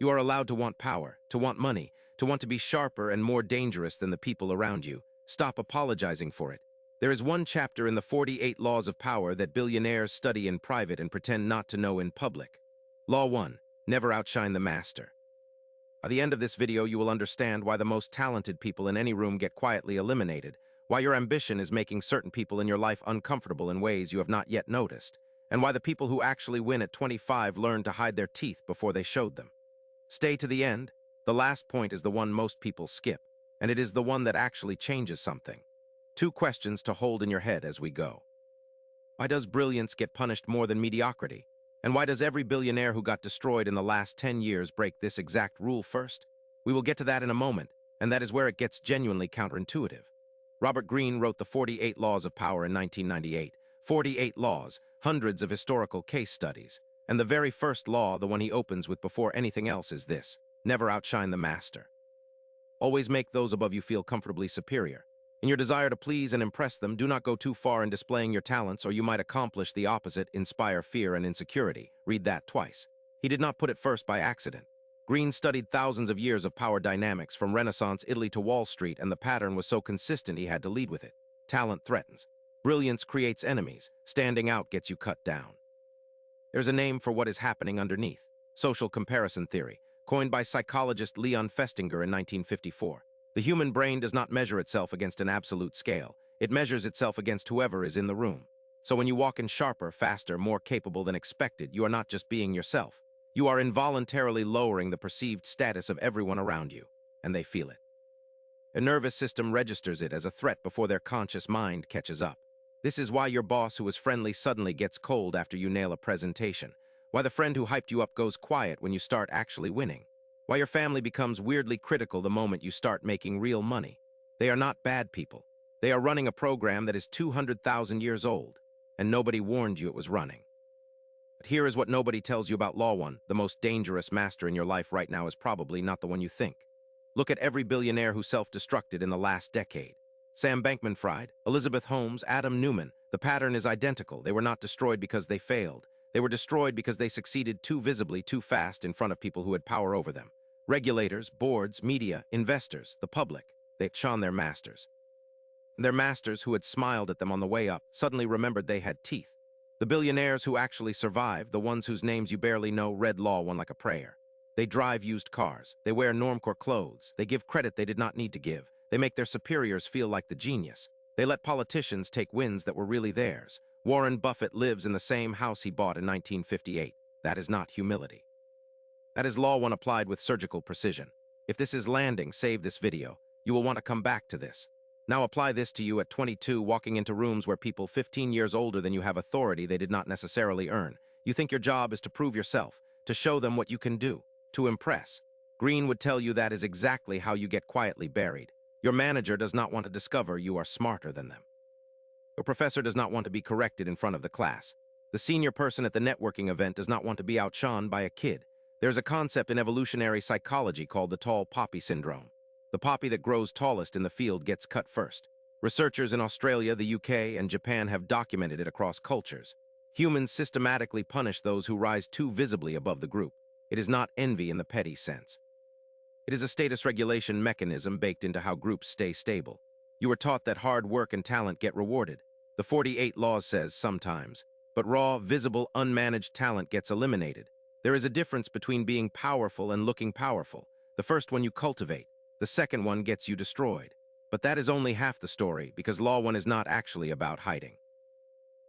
You are allowed to want power, to want money, to want to be sharper and more dangerous than the people around you. Stop apologizing for it. There is one chapter in the 48 Laws of Power that billionaires study in private and pretend not to know in public. Law 1. Never outshine the master. By the end of this video, you will understand why the most talented people in any room get quietly eliminated, why your ambition is making certain people in your life uncomfortable in ways you have not yet noticed, and why the people who actually win at 25 learn to hide their teeth before they showed them. Stay to the end. The last point is the one most people skip, and it is the one that actually changes something. 2 questions to hold in your head as we go. Why does brilliance get punished more than mediocrity? And why does every billionaire who got destroyed in the last 10 years break this exact rule first? We will get to that in a moment, and that is where it gets genuinely counterintuitive. Robert Greene wrote the 48 Laws of Power in 1998. 48 laws, hundreds of historical case studies. And the very first law, the one he opens with before anything else, is this: never outshine the master. Always make those above you feel comfortably superior. In your desire to please and impress them, do not go too far in displaying your talents, or you might accomplish the opposite, inspire fear and insecurity. Read that twice. He did not put it first by accident. Greene studied thousands of years of power dynamics from Renaissance Italy to Wall Street, and the pattern was so consistent he had to lead with it. Talent threatens. Brilliance creates enemies. Standing out gets you cut down. There's a name for what is happening underneath. Social comparison theory, coined by psychologist Leon Festinger in 1954. The human brain does not measure itself against an absolute scale. It measures itself against whoever is in the room. So when you walk in sharper, faster, more capable than expected, you are not just being yourself. You are involuntarily lowering the perceived status of everyone around you, and they feel it. A nervous system registers it as a threat before their conscious mind catches up. This is why your boss who is friendly suddenly gets cold after you nail a presentation. Why the friend who hyped you up goes quiet when you start actually winning. Why your family becomes weirdly critical the moment you start making real money. They are not bad people. They are running a program that is 200,000 years old, and nobody warned you it was running. But here is what nobody tells you about Law 1. The most dangerous master in your life right now is probably not the one you think. Look at every billionaire who self-destructed in the last decade. Sam Bankman-Fried, Elizabeth Holmes, Adam Newman. The pattern is identical. They were not destroyed because they failed. They were destroyed because they succeeded too visibly, too fast in front of people who had power over them. Regulators, boards, media, investors, the public, they shone their masters. Their masters who had smiled at them on the way up suddenly remembered they had teeth. The billionaires who actually survived, the ones whose names you barely know, read Law 1 like a prayer. They drive used cars. They wear normcore clothes. They give credit they did not need to give. They make their superiors feel like the genius. They let politicians take wins that were really theirs. Warren Buffett lives in the same house he bought in 1958. That is not humility. That is Law 1 applied with surgical precision. If this is landing, save this video. You will want to come back to this. Now apply this to you at 22, walking into rooms where people 15 years older than you have authority they did not necessarily earn. You think your job is to prove yourself, to show them what you can do, to impress. Greene would tell you that is exactly how you get quietly buried. Your manager does not want to discover you are smarter than them. Your professor does not want to be corrected in front of the class. The senior person at the networking event does not want to be outshone by a kid. There's a concept in evolutionary psychology called the tall poppy syndrome. The poppy that grows tallest in the field gets cut first. Researchers in Australia, the UK, and Japan have documented it across cultures. Humans systematically punish those who rise too visibly above the group. It is not envy in the petty sense. It is a status regulation mechanism baked into how groups stay stable. You are taught that hard work and talent get rewarded. The 48 Laws says sometimes, but raw, visible, unmanaged talent gets eliminated. There is a difference between being powerful and looking powerful. The first one you cultivate. The second one gets you destroyed. But that is only half the story, because Law 1 is not actually about hiding.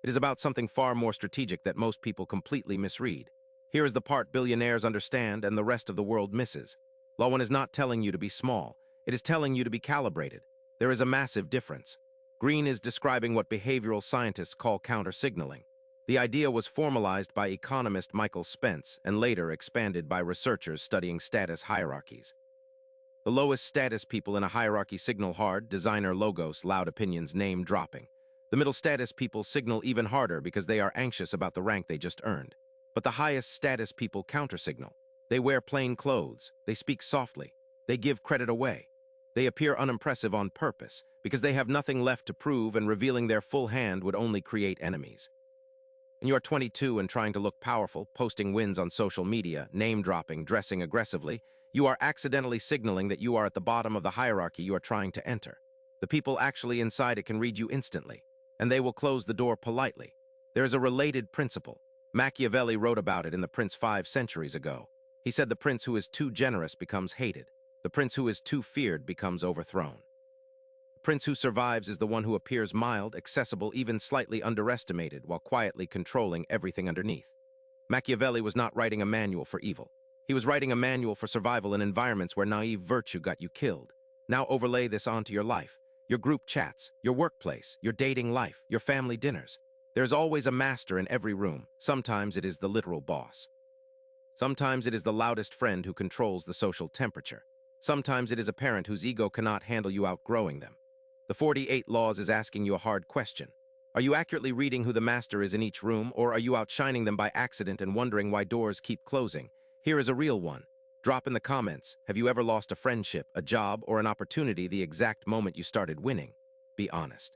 It is about something far more strategic that most people completely misread. Here is the part billionaires understand and the rest of the world misses. Law 1 is not telling you to be small. It is telling you to be calibrated. There is a massive difference. Greene is describing what behavioral scientists call counter-signaling. The idea was formalized by economist Michael Spence and later expanded by researchers studying status hierarchies. The lowest status people in a hierarchy signal hard, designer logos, loud opinions, name dropping. The middle status people signal even harder because they are anxious about the rank they just earned. But the highest status people counter-signal. They wear plain clothes, they speak softly, they give credit away. They appear unimpressive on purpose because they have nothing left to prove, and revealing their full hand would only create enemies. and you are 22 and trying to look powerful, posting wins on social media, name-dropping, dressing aggressively, you are accidentally signaling that you are at the bottom of the hierarchy you are trying to enter. The people actually inside it can read you instantly, and they will close the door politely. There is a related principle. Machiavelli wrote about it in The Prince 5 centuries ago. He said the prince who is too generous becomes hated. The prince who is too feared becomes overthrown. The prince who survives is the one who appears mild, accessible, even slightly underestimated, while quietly controlling everything underneath. Machiavelli was not writing a manual for evil. He was writing a manual for survival in environments where naive virtue got you killed. Now overlay this onto your life, your group chats, your workplace, your dating life, your family dinners. There's always a master in every room. Sometimes it is the literal boss. Sometimes it is the loudest friend who controls the social temperature. Sometimes it is a parent whose ego cannot handle you outgrowing them. The 48 Laws is asking you a hard question. Are you accurately reading who the master is in each room, or are you outshining them by accident and wondering why doors keep closing? Here is a real one. Drop in the comments, have you ever lost a friendship, a job, or an opportunity the exact moment you started winning? Be honest.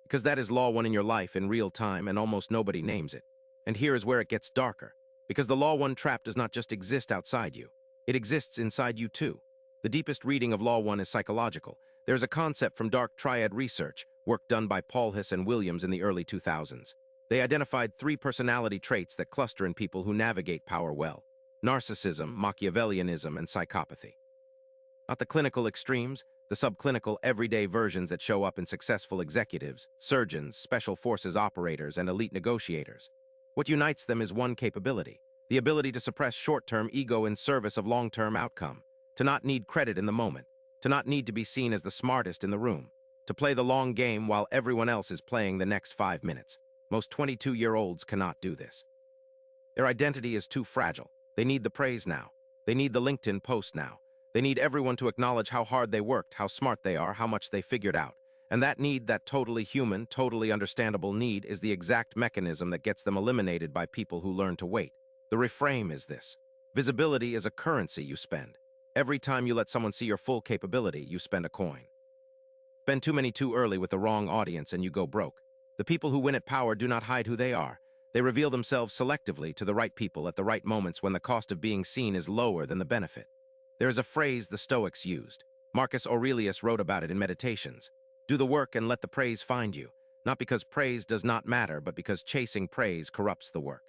Because that is Law 1 in your life in real time and almost nobody names it. And here is where it gets darker. Because the Law 1 trap does not just exist outside you. It exists inside you too. The deepest reading of Law 1 is psychological. There is a concept from dark triad research, work done by Paulhus and Williams in the early 2000s. They identified 3 personality traits that cluster in people who navigate power well: narcissism, Machiavellianism, and psychopathy. Not the clinical extremes, the subclinical everyday versions that show up in successful executives, surgeons, special forces operators, and elite negotiators. What unites them is one capability: the ability to suppress short-term ego in service of long-term outcome, to not need credit in the moment, to not need to be seen as the smartest in the room, to play the long game while everyone else is playing the next 5 minutes. Most 22-year-olds cannot do this. Their identity is too fragile. They need the praise now. They need the LinkedIn post now. They need everyone to acknowledge how hard they worked, how smart they are, how much they figured out. And that need, that totally human, totally understandable need, is the exact mechanism that gets them eliminated by people who learn to wait. The reframe is this: visibility is a currency you spend. Every time you let someone see your full capability, you spend a coin. Spend too many too early with the wrong audience and you go broke. The people who win at power do not hide who they are. They reveal themselves selectively to the right people at the right moments when the cost of being seen is lower than the benefit. There is a phrase the Stoics used. Marcus Aurelius wrote about it in Meditations. Do the work and let the praise find you, not because praise does not matter, but because chasing praise corrupts the work.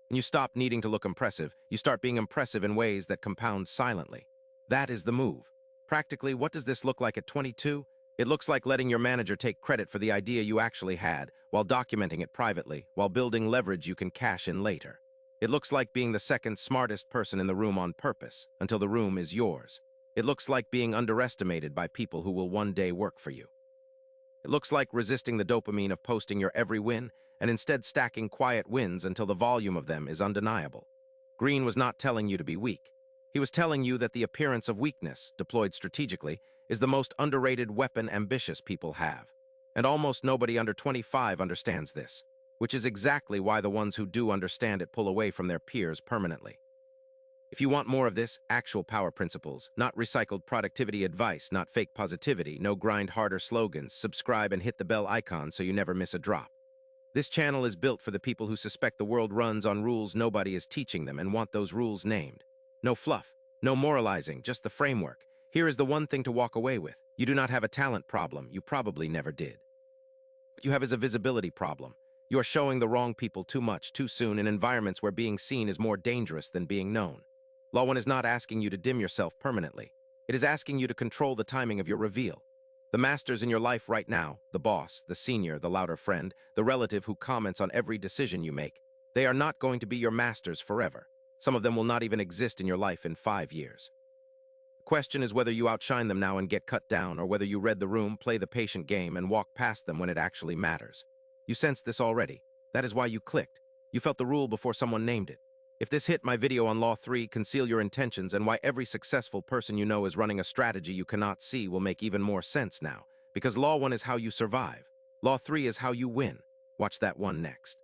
When you stop needing to look impressive, you start being impressive in ways that compound silently. That is the move. Practically, what does this look like at 22? It looks like letting your manager take credit for the idea you actually had, while documenting it privately, while building leverage you can cash in later. It looks like being the second smartest person in the room on purpose, until the room is yours. It looks like being underestimated by people who will one day work for you. It looks like resisting the dopamine of posting your every win, and instead stacking quiet wins until the volume of them is undeniable. Green was not telling you to be weak. He was telling you that the appearance of weakness, deployed strategically, is the most underrated weapon ambitious people have. And almost nobody under 25 understands this, which is exactly why the ones who do understand it pull away from their peers permanently. If you want more of this, actual power principles, not recycled productivity advice, not fake positivity, no grind harder slogans, subscribe and hit the bell icon so you never miss a drop. This channel is built for the people who suspect the world runs on rules nobody is teaching them and want those rules named. No fluff, no moralizing, just the framework. Here is the one thing to walk away with. You do not have a talent problem. You probably never did. What you have is a visibility problem. You are showing the wrong people too much, too soon, in environments where being seen is more dangerous than being known. Law 1 is not asking you to dim yourself permanently. It is asking you to control the timing of your reveal. The masters in your life right now, the boss, the senior, the louder friend, the relative who comments on every decision you make, they are not going to be your masters forever. Some of them will not even exist in your life in 5 years. The question is whether you outshine them now and get cut down, or whether you read the room, play the patient game, and walk past them when it actually matters. You sensed this already. That is why you clicked. You felt the rule before someone named it. If this hit my video on Law 3, conceal your intentions, and why every successful person you know is running a strategy you cannot see, will make even more sense now. Because Law 1 is how you survive. Law 3 is how you win. Watch that one next.